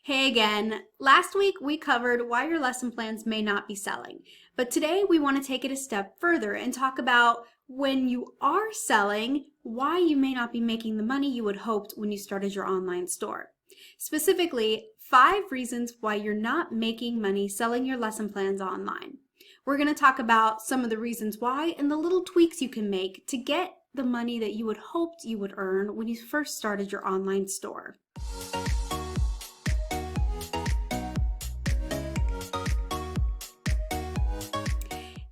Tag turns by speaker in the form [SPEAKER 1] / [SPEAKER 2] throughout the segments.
[SPEAKER 1] Hey again. Last week we covered why your lesson plans may not be selling, but today we want to take it a step further and talk about when you are selling, why you may not be making the money you had hoped when you started your online store. Specifically, 5 reasons why you're not making money selling your lesson plans online. We're going to talk about some of the reasons why and the little tweaks you can make to get the money that you had hoped you would earn when you first started your online store.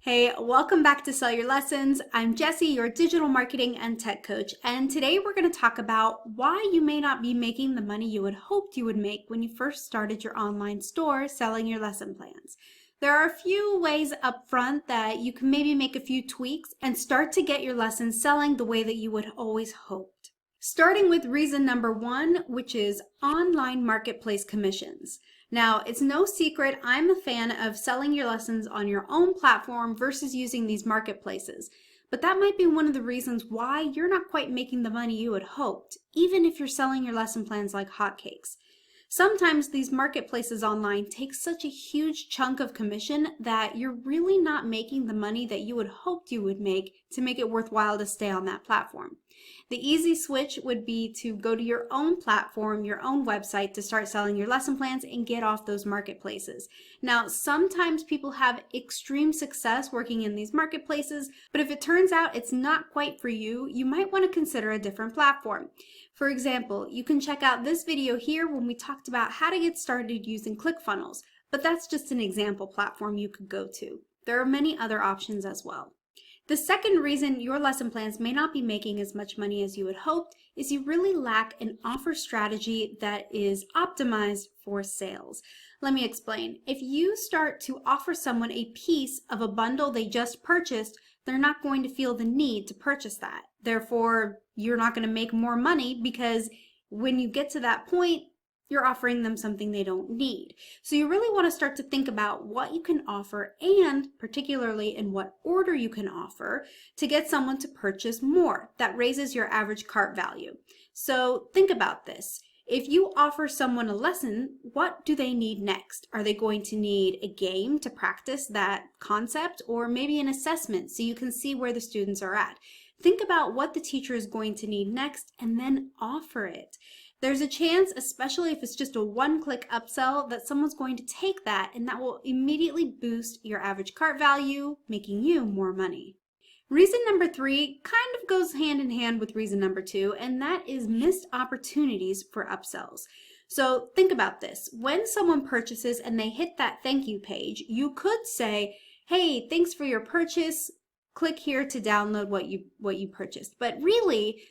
[SPEAKER 1] Hey, welcome back to Sell Your Lessons. I'm Jessie, your digital marketing and tech coach, and today we're going to talk about why you may not be making the money you had hoped you would make when you first started your online store selling your lesson plans. There are a few ways up front that you can maybe make a few tweaks and start to get your lessons selling the way that you would always hoped. Starting with reason number 1, which is online marketplace commissions. Now, it's no secret I'm a fan of selling your lessons on your own platform versus using these marketplaces, but that might be one of the reasons why you're not quite making the money you had hoped, even if you're selling your lesson plans like hotcakes. Sometimes these marketplaces online take such a huge chunk of commission that you're really not making the money that you had hoped you would make to make it worthwhile to stay on that platform. The easy switch would be to go to your own platform, your own website to start selling your lesson plans and get off those marketplaces. Now, sometimes people have extreme success working in these marketplaces, but if it turns out it's not quite for you, you might want to consider a different platform. For example, you can check out this video here when we talked about how to get started using ClickFunnels, but that's just an example platform you could go to. There are many other options as well. The second reason your lesson plans may not be making as much money as you had hoped is you really lack an offer strategy that is optimized for sales. Let me explain. If you start to offer someone a piece of a bundle they just purchased, they're not going to feel the need to purchase that. Therefore, you're not going to make more money because when you get to that point, you're offering them something they don't need. So you really want to start to think about what you can offer and particularly in what order you can offer to get someone to purchase more. That raises your average cart value. So think about this. If you offer someone a lesson, what do they need next? Are they going to need a game to practice that concept or maybe an assessment so you can see where the students are at? Think about what the teacher is going to need next and then offer it. There's a chance, especially if it's just a one-click upsell, that someone's going to take that and that will immediately boost your average cart value, making you more money. Reason number 3 kind of goes hand in hand with reason number 2, and that is missed opportunities for upsells. So think about this. When someone purchases and they hit that thank you page, you could say, hey, thanks for your purchase. Click here to download what you purchased. But really,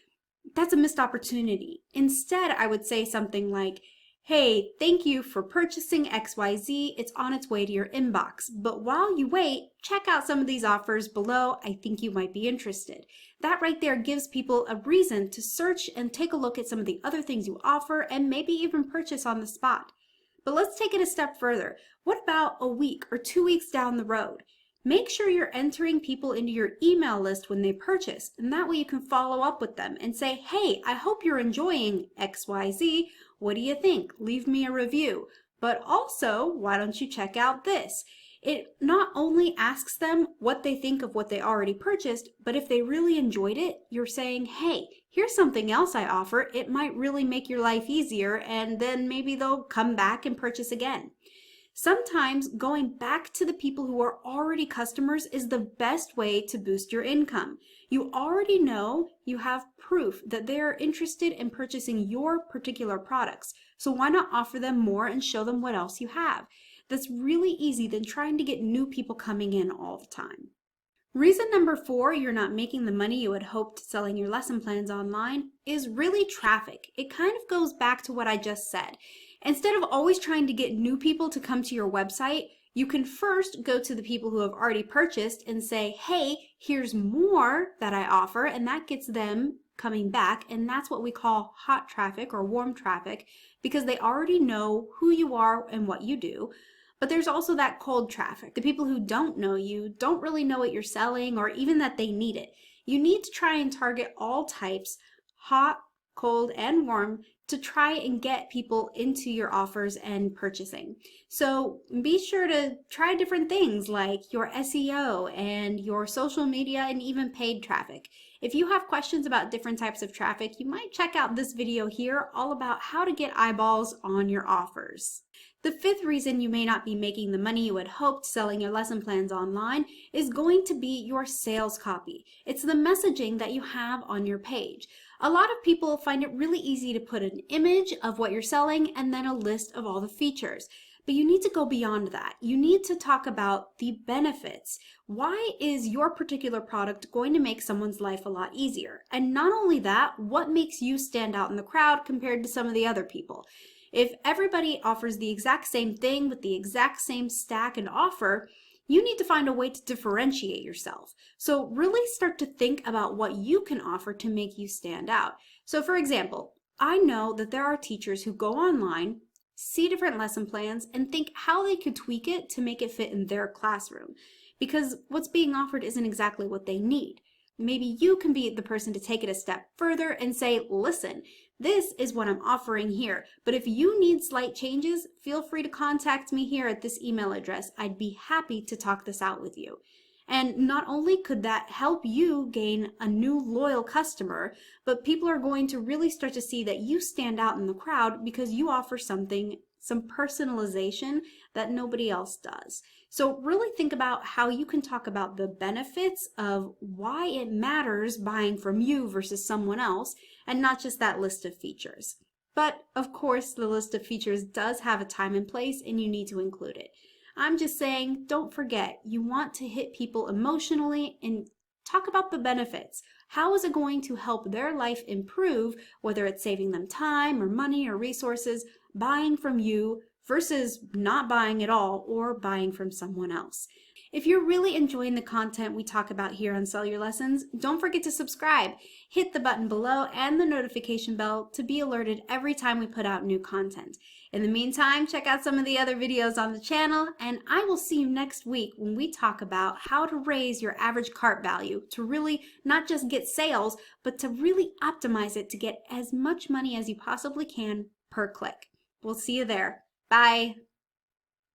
[SPEAKER 1] that's a missed opportunity. Instead, I would say something like, hey, thank you for purchasing XYZ. It's on its way to your inbox. But while you wait, check out some of these offers below. I think you might be interested. That right there gives people a reason to search and take a look at some of the other things you offer and maybe even purchase on the spot. But let's take it a step further. What about a week or 2 weeks down the road? Make sure you're entering people into your email list when they purchase, and that way you can follow up with them and say, hey, I hope you're enjoying XYZ. What do you think? Leave me a review. But also, why don't you check out this? It not only asks them what they think of what they already purchased, but if they really enjoyed it, you're saying, hey, here's something else I offer. It might really make your life easier, and then maybe they'll come back and purchase again. Sometimes going back to the people who are already customers is the best way to boost your income. You already know you have proof that they are interested in purchasing your particular products. So why not offer them more and show them what else you have? That's really easy than trying to get new people coming in all the time. Reason number 4 you're not making the money you had hoped selling your lesson plans online is really traffic. It kind of goes back to what I just said. Instead of always trying to get new people to come to your website, you can first go to the people who have already purchased and say, hey, here's more that I offer, and that gets them coming back, and that's what we call hot traffic or warm traffic because they already know who you are and what you do. But there's also that cold traffic, the people who don't know you, don't really know what you're selling, or even that they need it. You need to try and target all types, hot, cold and warm, to try and get people into your offers and purchasing. So be sure to try different things like your SEO and your social media and even paid traffic. If you have questions about different types of traffic, you might check out this video here all about how to get eyeballs on your offers. The fifth reason you may not be making the money you had hoped selling your lesson plans online is going to be your sales copy. It's the messaging that you have on your page. A lot of people find it really easy to put an image of what you're selling and then a list of all the features. But you need to go beyond that. You need to talk about the benefits. Why is your particular product going to make someone's life a lot easier? And not only that, what makes you stand out in the crowd compared to some of the other people? If everybody offers the exact same thing with the exact same stack and offer, you need to find a way to differentiate yourself. So really start to think about what you can offer to make you stand out. So for example, I know that there are teachers who go online, see different lesson plans, and think how they could tweak it to make it fit in their classroom, because what's being offered isn't exactly what they need. Maybe you can be the person to take it a step further and say, listen, this is what I'm offering here, but if you need slight changes, feel free to contact me here at this email address. I'd be happy to talk this out with you. And not only could that help you gain a new loyal customer, but people are going to really start to see that you stand out in the crowd because you offer something, some personalization that nobody else does. So really think about how you can talk about the benefits of why it matters buying from you versus someone else, and not just that list of features. But of course, the list of features does have a time and place, and you need to include it. I'm just saying, don't forget, you want to hit people emotionally and talk about the benefits. How is it going to help their life improve, whether it's saving them time or money or resources, buying from you versus not buying at all or buying from someone else. If you're really enjoying the content we talk about here on Sell Your Lessons, don't forget to subscribe. Hit the button below and the notification bell to be alerted every time we put out new content. In the meantime, check out some of the other videos on the channel, and I will see you next week when we talk about how to raise your average cart value to really not just get sales, but to really optimize it to get as much money as you possibly can per click. We'll see you there. Bye.